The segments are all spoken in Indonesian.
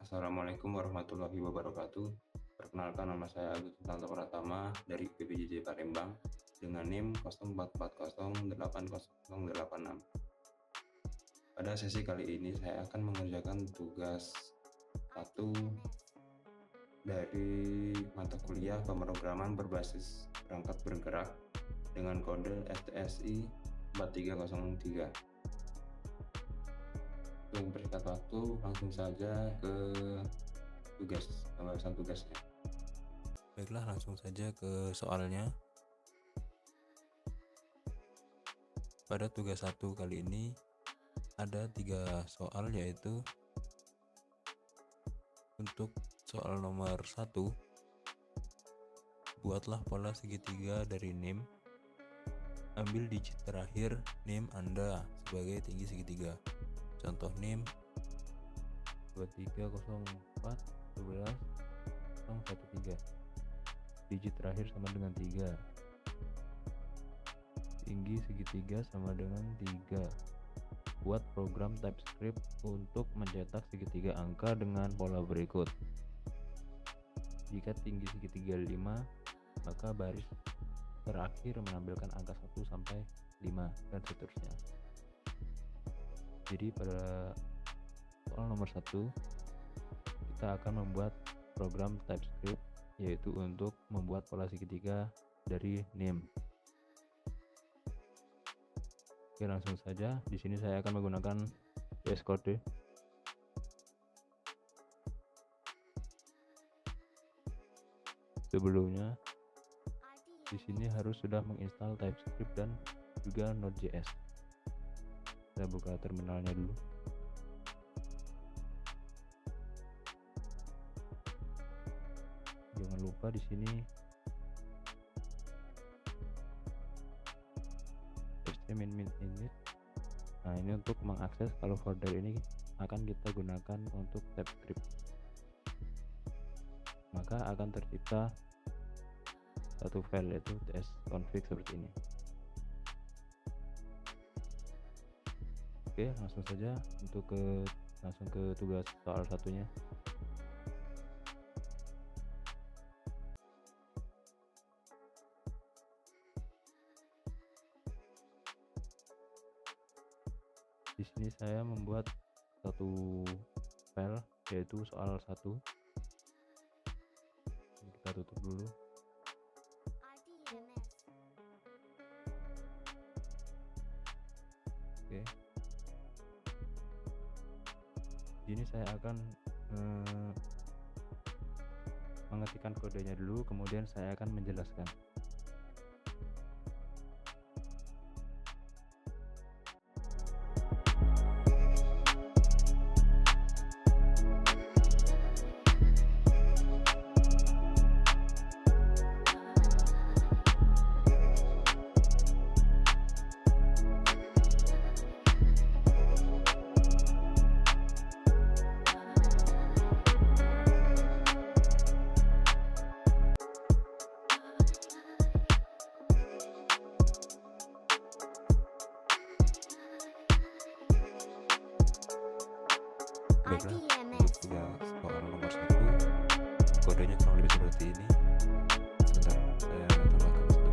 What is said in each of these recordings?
Assalamualaikum warahmatullahi wabarakatuh. Perkenalkan, nama saya Agus Sutanto Pratama dari PPJJ Palembang dengan NIM 04408086. Pada sesi kali ini saya akan mengerjakan tugas 1 dari mata kuliah pemrograman berbasis perangkat bergerak dengan kode STSI 4303. Untuk mempersingkat waktu, langsung saja ke pembahasan tugasnya. Baiklah, langsung saja ke soalnya. Pada tugas 1 kali ini ada 3 soal, yaitu untuk soal nomor 1, buatlah pola segitiga dari NIM. Ambil digit terakhir NIM Anda sebagai tinggi segitiga. Contoh NIM 2304111013. Digit terakhir sama dengan 3. Tinggi segitiga sama dengan 3. Buat program TypeScript untuk mencetak segitiga angka dengan pola berikut. Jika tinggi segitiga 5, maka baris terakhir menampilkan angka 1 sampai 5 dan seterusnya. Jadi pada soal nomor 1 kita akan membuat program TypeScript, yaitu untuk membuat pola segitiga dari NIM. Oke, langsung saja. Di sini saya akan menggunakan VS Code. Sebelumnya di sini harus sudah menginstal TypeScript dan juga Node.js. Saya buka terminalnya dulu. Jangan lupa di sini min init. Nah, ini untuk mengakses kalau folder ini akan kita gunakan untuk TypeScript. Maka akan tercipta satu file, yaitu tsconfig seperti ini. Oke, langsung saja langsung ke tugas soal satunya. Di sini saya membuat satu file, yaitu soal 1. Kita tutup dulu. Oke. Di sini saya akan mengetikkan kodenya dulu, kemudian saya akan menjelaskan. Baiklah, untuk tugas soal nomor 1 kodenya kurang lebih seperti ini. Sebentar, saya tambahkan sedikit.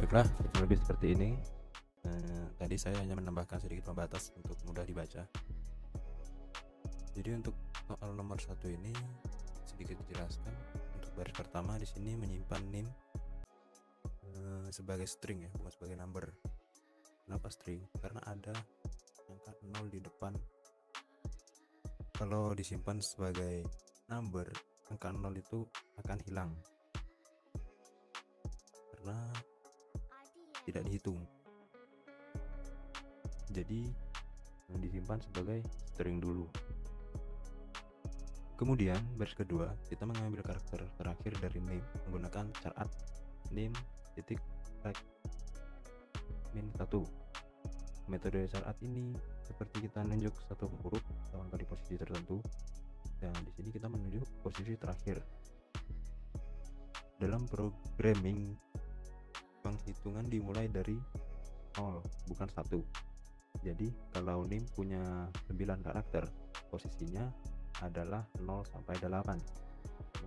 Baiklah, kurang lebih seperti ini. Tadi saya hanya menambahkan sedikit pembatas untuk mudah dibaca. Jadi untuk soal nomor 1 ini sedikit dijelaskan. Untuk baris pertama di sini menyimpan NIM sebagai string, ya, bukan sebagai number. Kenapa string? Karena ada angka 0 di depan. Kalau disimpan sebagai number, angka 0 itu akan hilang karena tidak dihitung. Jadi disimpan sebagai string dulu. Kemudian baris kedua kita mengambil karakter terakhir dari NIM menggunakan char add NIM titik tag. min 1. Metode start ini seperti kita menunjuk satu huruf atau angka di posisi tertentu, dan di sini kita menunjuk posisi terakhir. Dalam programming, penghitungan dimulai dari 0 bukan 1. Jadi kalau NIM punya 9 karakter, posisinya adalah 0 sampai 8.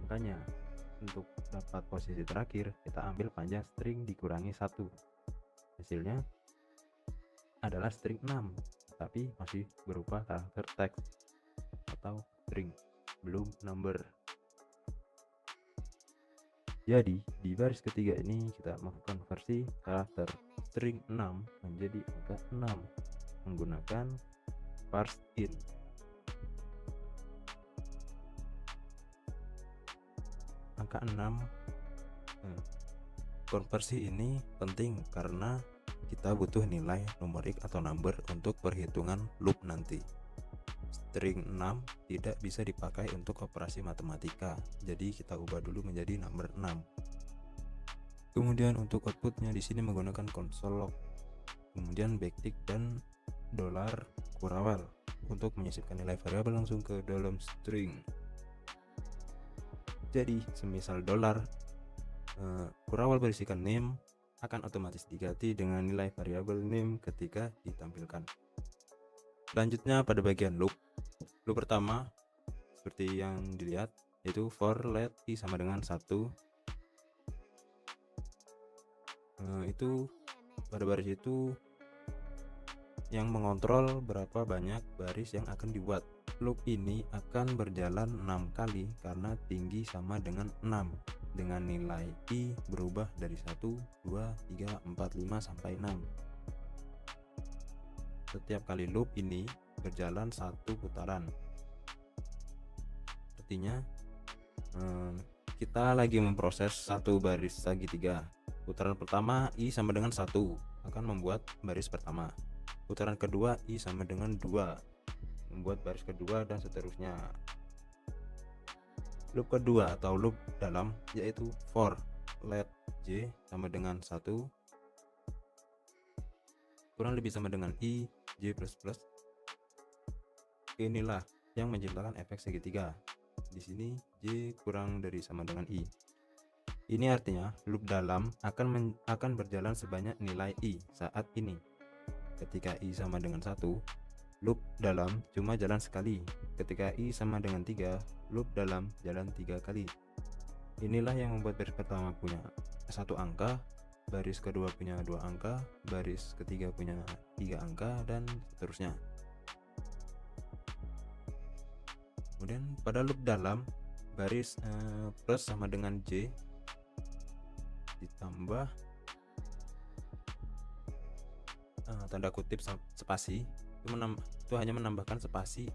Makanya untuk dapat posisi terakhir kita ambil panjang string dikurangi 1. Hasilnya adalah string 6, tapi masih berupa karakter teks atau string, belum number. Jadi di baris ketiga ini kita mengkonversi karakter string 6 menjadi angka 6 menggunakan parse in. Angka 6 konversi ini penting karena kita butuh nilai numerik atau number untuk perhitungan loop nanti. String 6 tidak bisa dipakai untuk operasi matematika, jadi kita ubah dulu menjadi number 6. Kemudian untuk outputnya di sini menggunakan console log, kemudian backtick dan $kurawal untuk menyisipkan nilai variabel langsung ke dalam string. Jadi semisal $kurawal berisikan name akan otomatis diganti dengan nilai variabel name ketika ditampilkan. Selanjutnya pada bagian loop pertama seperti yang dilihat, yaitu for let i sama dengan 1. Itu pada baris itu yang mengontrol berapa banyak baris yang akan dibuat. Loop ini akan berjalan 6 kali karena tinggi sama dengan 6, dengan nilai i berubah dari 1, 2, 3, 4, 5 sampai 6. Setiap kali loop ini berjalan 1 putaran. Artinya kita lagi memproses satu baris segitiga. Putaran pertama i sama dengan 1 akan membuat baris pertama. Putaran kedua i sama dengan 2 membuat baris kedua, dan seterusnya. Loop kedua atau loop dalam yaitu for let j sama dengan 1 kurang lebih sama dengan i j plus plus. Inilah yang menciptakan efek segitiga. Di sini j kurang dari sama dengan i. Ini artinya loop dalam akan berjalan sebanyak nilai i saat ini. Ketika i sama dengan 1, loop dalam cuma jalan sekali. Ketika i sama dengan 3, loop dalam jalan 3 kali. Inilah yang membuat baris pertama punya 1 angka, baris kedua punya 2 angka, baris ketiga punya 3 angka, dan seterusnya. Kemudian pada loop dalam, baris plus sama dengan j ditambah tanda kutip spasi, itu hanya menambahkan spasi,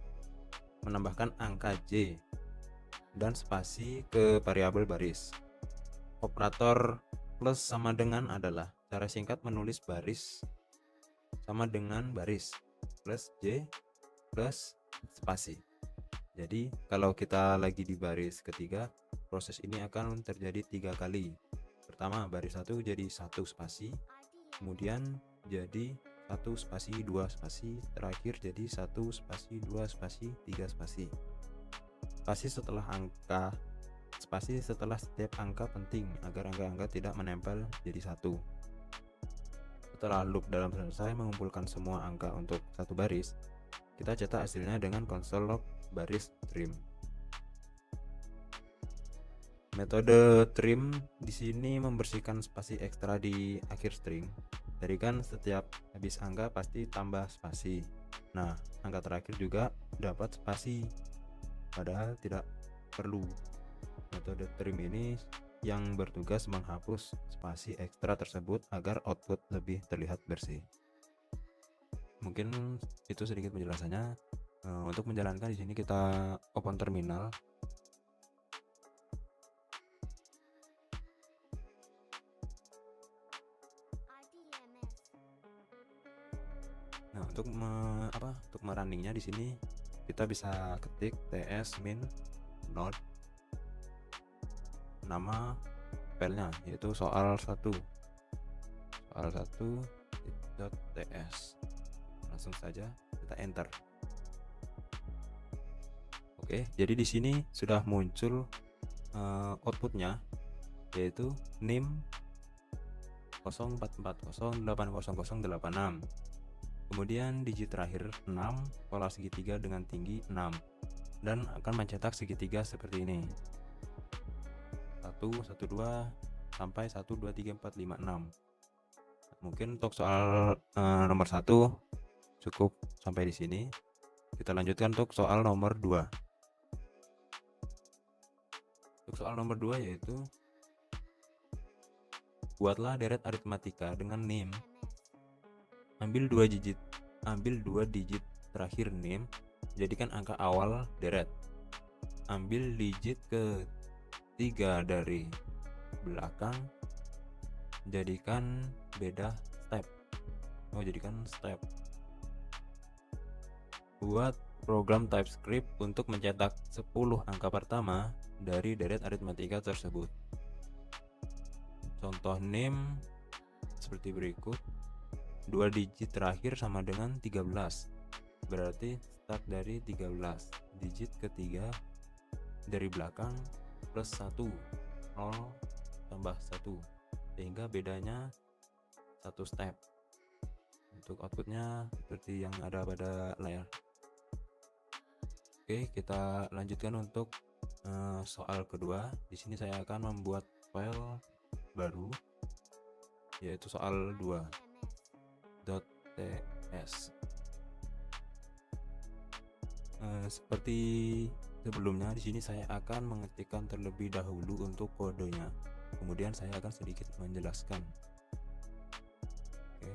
menambahkan angka j dan spasi ke variabel baris. Operator plus sama dengan adalah cara singkat menulis baris sama dengan baris plus j plus spasi. Jadi kalau kita lagi di baris ketiga, proses ini akan terjadi 3 kali. Pertama, baris 1 jadi 1 spasi, kemudian jadi 1 spasi, 2 spasi, terakhir jadi 1 spasi, 2 spasi, 3 spasi. Spasi setelah setiap angka penting agar angka-angka tidak menempel jadi 1. Setelah loop dalam selesai mengumpulkan semua angka untuk satu baris, kita cetak hasilnya dengan console log baris trim. Metode trim di sini membersihkan spasi ekstra di akhir string. Jadi kan setiap habis angka pasti tambah spasi. Nah, angka terakhir juga dapat spasi, padahal tidak perlu. Metode trim ini yang bertugas menghapus spasi ekstra tersebut agar output lebih terlihat bersih. Mungkin itu sedikit penjelasannya. Untuk menjalankan di sini kita open terminal. Nah, untuk merunningnya di sini kita bisa ketik ts min node nama filenya, yaitu soal 1 .ts. Langsung saja kita enter. Oke, jadi di sini sudah muncul outputnya, yaitu NIM 0440800086. Kemudian digit terakhir 6, pola segitiga dengan tinggi 6, dan akan mencetak segitiga seperti ini. 1, 1, 2 sampai 1, 2, 3, 4, 5, 6. Mungkin untuk soal nomor 1 cukup sampai di sini. Kita lanjutkan untuk soal nomor 2. Untuk soal nomor 2 yaitu buatlah deret aritmatika dengan NIM. Ambil 2 digit terakhir NIM, jadikan angka awal deret. Ambil digit ke-3 dari belakang, jadikan beda step. Jadikan step. Buat program TypeScript untuk mencetak 10 angka pertama dari deret aritmatika tersebut. Contoh NIM seperti berikut. 2 digit terakhir sama dengan 13. Berarti start dari 13. Digit ketiga dari belakang plus 1. 0 tambah 1. Sehingga bedanya 1 step. Untuk outputnya seperti yang ada pada layar. Oke, kita lanjutkan untuk soal kedua. Di sini saya akan membuat file baru, yaitu soal 2.ts. Seperti sebelumnya, di sini saya akan mengetikkan terlebih dahulu untuk kodenya. Kemudian saya akan sedikit menjelaskan. Oke.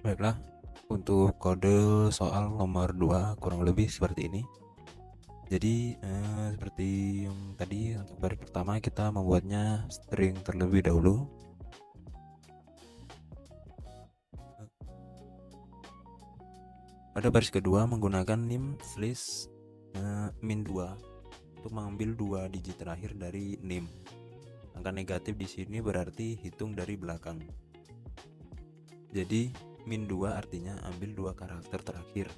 Baiklah, untuk kode soal nomor 2 kurang lebih seperti ini. Jadi seperti yang tadi, untuk baris pertama kita membuatnya string terlebih dahulu. Pada baris kedua menggunakan NIM /min 2 untuk mengambil 2 digit terakhir dari NIM. Angka negatif di sini berarti hitung dari belakang. Jadi min 2 artinya ambil 2 karakter terakhir.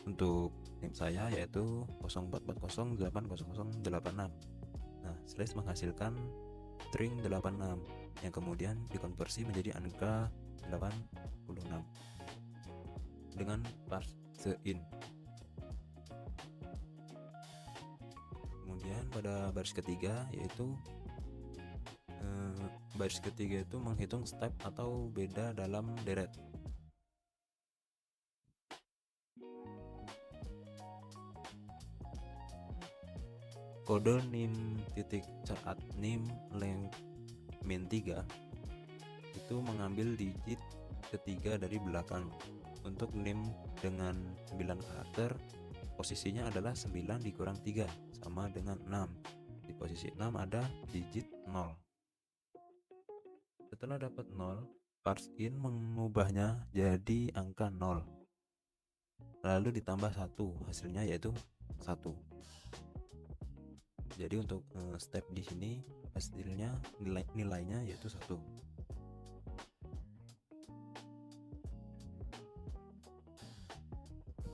Untuk NIM saya yaitu 0440800086. Nah, slash menghasilkan string 86 yang kemudian dikonversi menjadi angka 86 dengan parseInt. Kemudian pada baris ketiga yaitu baris ketiga itu menghitung step atau beda dalam deret. Kode NIM saat NIM length min 3 itu mengambil digit ketiga dari belakang. Untuk NIM dengan 9 karakter, posisinya adalah 9 dikurang 3 sama dengan 6. Di posisi 6 ada digit 0. Setelah dapat 0, parseInt mengubahnya jadi angka 0. Lalu ditambah 1, hasilnya yaitu 1. Jadi untuk step di sini hasilnya nilainya yaitu 1.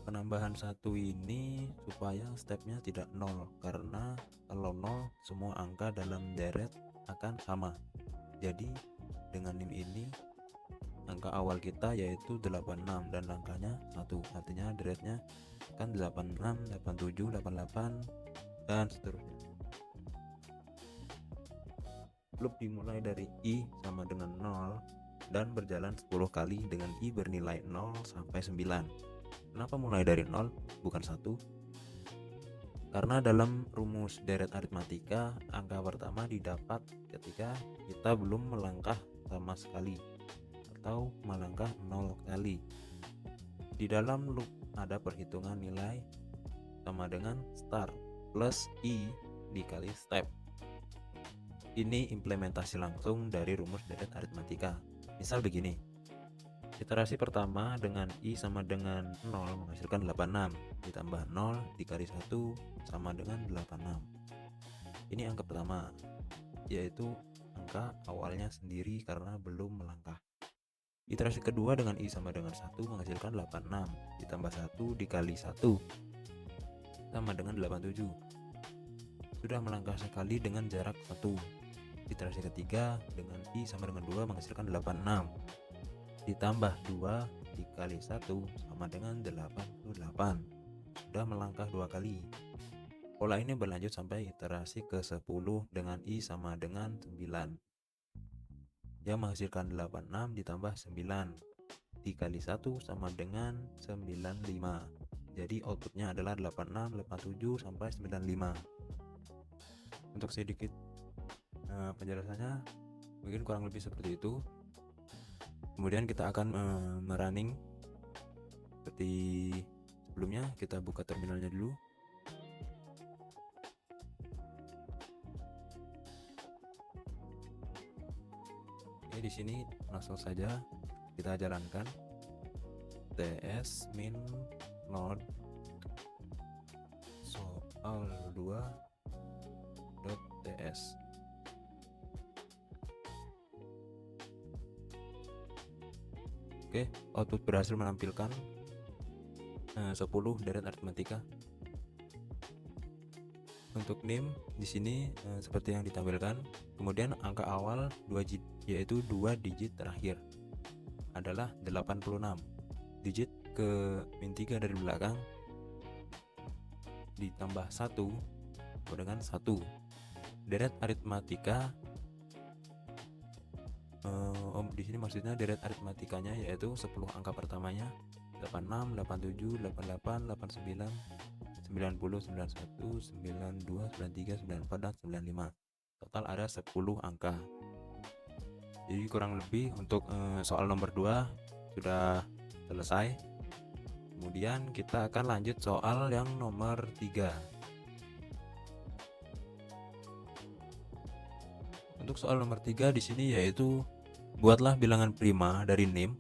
Penambahan 1 ini supaya stepnya tidak 0, karena kalau 0 semua angka dalam deret akan sama. Jadi dengan NIM ini angka awal kita yaitu 86 dan angkanya 1, artinya deretnya kan 86, 87, 88 dan seterusnya. Loop dimulai dari I sama dengan 0 dan berjalan 10 kali dengan I bernilai 0 sampai 9. Kenapa mulai dari 0 bukan 1? Karena dalam rumus deret aritmatika, angka pertama didapat ketika kita belum melangkah sama sekali atau melangkah 0 kali. Di dalam loop ada perhitungan nilai sama dengan start plus I dikali step. Ini implementasi langsung dari rumus deret aritmatika. Misal begini, iterasi pertama dengan I sama dengan 0 menghasilkan 86, ditambah 0 dikali 1 sama dengan 86. Ini angka pertama, yaitu angka awalnya sendiri karena belum melangkah. Iterasi kedua dengan I sama dengan 1 menghasilkan 86, ditambah 1 dikali 1 sama dengan 87. Sudah melangkah sekali dengan jarak 1. Iterasi ketiga dengan I sama dengan 2 menghasilkan 86, ditambah 2 dikali 1 sama dengan 88. Sudah melangkah 2 kali. Pola ini berlanjut sampai iterasi ke-10 dengan I sama dengan 9 yang menghasilkan 86 ditambah 9 dikali 1 sama dengan 95. Jadi outputnya adalah 86, 87 sampai 95. Untuk sedikit penjelasannya mungkin kurang lebih seperti itu. Kemudian kita akan merunning seperti sebelumnya. Kita buka terminalnya dulu. Oke, di sini langsung saja kita jalankan ts min node soal 2.ts. Oke, output berhasil menampilkan 10 deret aritmatika. Untuk NIM di sini seperti yang ditampilkan. Kemudian angka awal yaitu 2 digit terakhir adalah 86. Digit ke min 3 dari belakang ditambah 1 dengan 1. Deret aritmatika di sini maksudnya deret aritmatikanya yaitu 10 angka pertamanya 86, 87, 88, 89, 90, 91, 92, 93, 94 dan 95. Total ada 10 angka. Jadi kurang lebih untuk soal nomor 2 sudah selesai. Kemudian kita akan lanjut soal yang nomor 3. Untuk soal nomor 3 di sini yaitu buatlah bilangan prima dari NIM.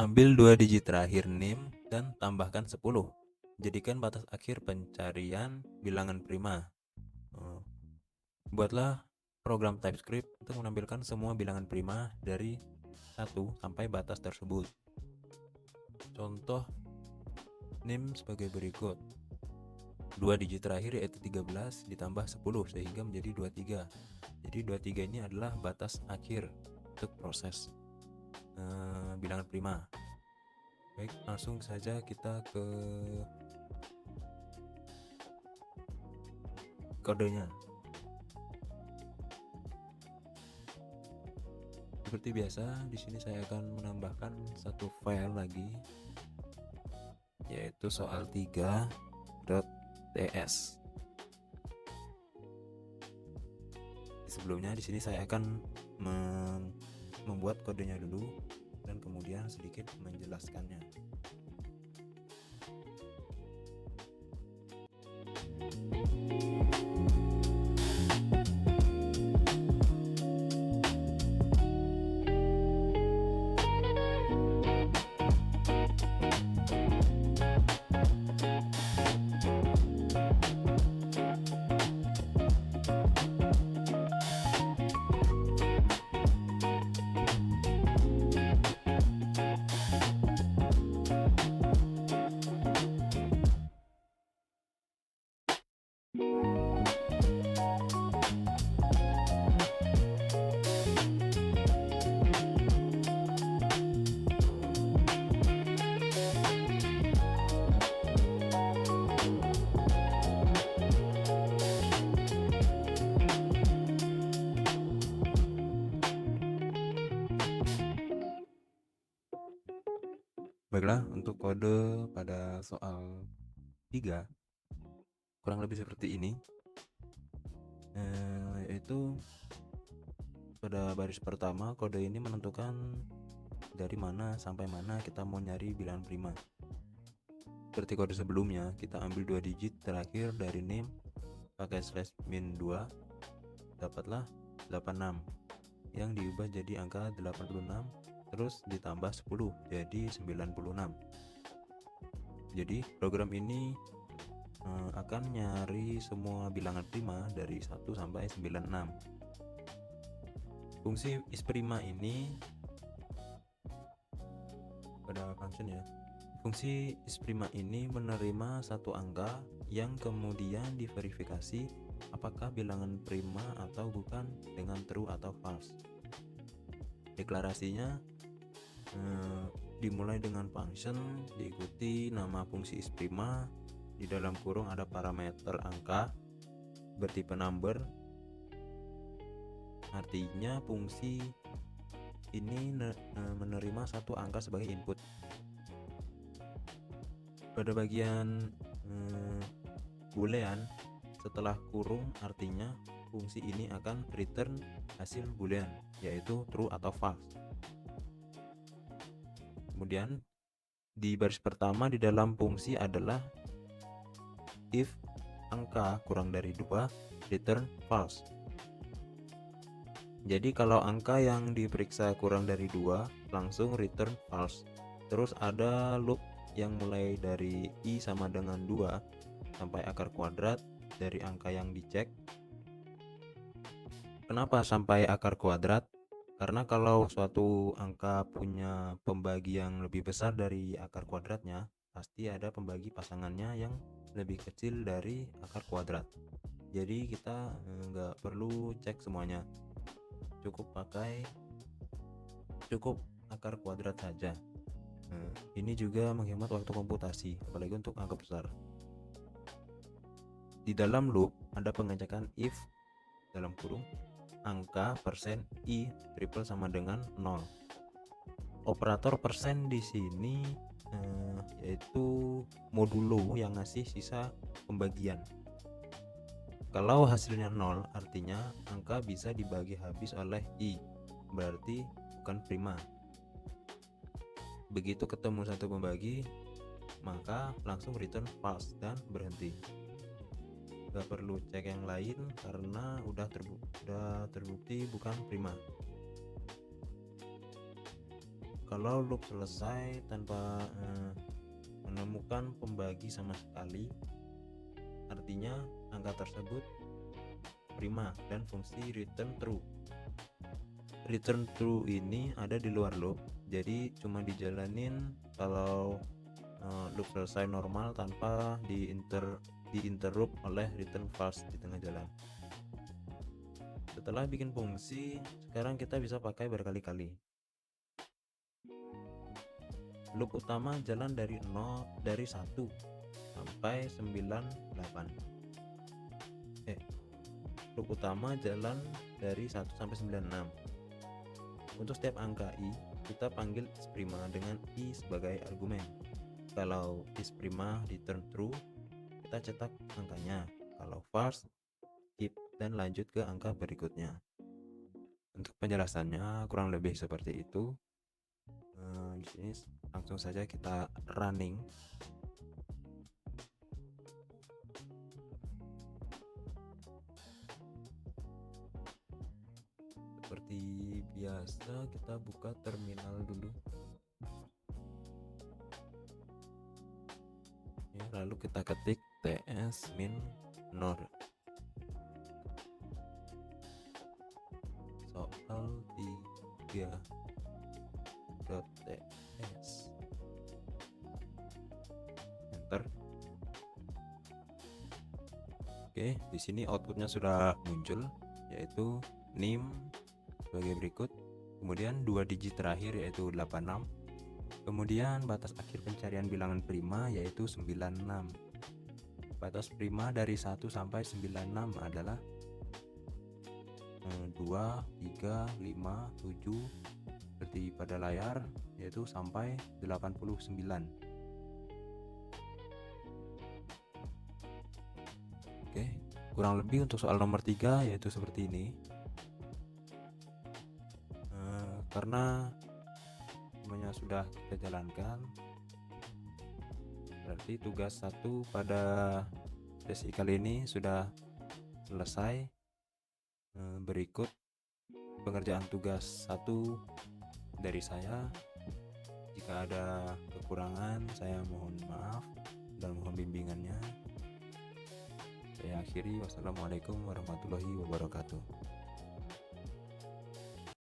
Ambil 2 digit terakhir NIM dan tambahkan 10. Jadikan batas akhir pencarian bilangan prima. Buatlah program TypeScript untuk menampilkan semua bilangan prima dari 1 sampai batas tersebut. Contoh NIM sebagai berikut. 2 digit terakhir yaitu 13 ditambah 10 sehingga menjadi 23. Jadi 23 ini adalah batas akhir untuk proses bilangan prima. Baik, langsung saja kita ke kodenya. Seperti biasa, di sini saya akan menambahkan satu file lagi, yaitu soal 3.ts. Sebelumnya di sini saya akan membuat kodenya dulu dan kemudian sedikit menjelaskannya. Baiklah, untuk kode pada soal 3 kurang lebih seperti ini, yaitu pada baris pertama kode ini menentukan dari mana sampai mana kita mau nyari bilangan prima. Seperti kode sebelumnya, kita ambil 2 digit terakhir dari name, pakai slash min 2, dapatlah 86 yang diubah jadi angka 86, terus ditambah 10 jadi 96. Jadi program ini akan nyari semua bilangan prima dari 1 sampai 96. Fungsi isprima ini pada function ya. Fungsi isprima ini menerima satu angka yang kemudian diverifikasi apakah bilangan prima atau bukan dengan true atau false. Deklarasinya dimulai dengan function, diikuti nama fungsi isprima, di dalam kurung ada parameter angka bertipe number. Artinya fungsi ini menerima satu angka sebagai input. Pada bagian boolean setelah kurung, artinya fungsi ini akan return hasil boolean, yaitu true atau false. Kemudian di baris pertama di dalam fungsi adalah if angka kurang dari 2 return false. Jadi kalau angka yang diperiksa kurang dari 2 langsung return false. Terus ada loop yang mulai dari i sama dengan 2 sampai akar kuadrat dari angka yang dicek. Kenapa sampai akar kuadrat? Karena kalau suatu angka punya pembagi yang lebih besar dari akar kuadratnya, pasti ada pembagi pasangannya yang lebih kecil dari akar kuadrat. Jadi kita nggak perlu cek semuanya, cukup akar kuadrat saja. Ini juga menghemat waktu komputasi, apalagi untuk angka besar. Di dalam loop ada pengecekan if dalam kurung angka persen i triple sama dengan 0. Operator persen di sini yaitu modulo yang ngasih sisa pembagian. Kalau hasilnya 0, artinya angka bisa dibagi habis oleh i, berarti bukan prima. Begitu ketemu satu pembagi, maka langsung return false dan berhenti. Gak perlu cek yang lain karena udah terbukti bukan prima. Kalau loop selesai tanpa menemukan pembagi sama sekali, artinya angka tersebut prima dan fungsi return true. Return true ini ada di luar loop, jadi cuma dijalanin kalau loop selesai normal tanpa diinterrupt oleh return false di tengah jalan. Setelah bikin fungsi, sekarang kita bisa pakai berkali-kali. Loop utama jalan dari 1 sampai 98. Loop utama jalan dari 1 sampai 96. Untuk setiap angka i, kita panggil isprima dengan i sebagai argumen. Kalau isprima return true, kita cetak angkanya. Kalau false, keep dan lanjut ke angka berikutnya. Untuk penjelasannya kurang lebih seperti itu. Di sini langsung saja kita running. Seperti biasa kita buka terminal dulu. Lalu kita ketik ts min nor soal 3.ts, enter. Oke, di sini outputnya sudah muncul, yaitu nim sebagai berikut, kemudian 2 digit terakhir yaitu 86, kemudian batas akhir pencarian bilangan prima yaitu 96. Batas prima dari 1 sampai 96 adalah 2, 3, 5, 7 seperti pada layar. yaitu sampai 89. Oke, kurang lebih untuk soal nomor 3 yaitu seperti ini. Karena semuanya sudah kita jalankan, berarti tugas 1 pada sesi kali ini sudah selesai. Berikut pengerjaan tugas 1 dari saya. Jika ada kekurangan, saya mohon maaf dan mohon bimbingannya. Saya akhiri, wassalamualaikum warahmatullahi wabarakatuh.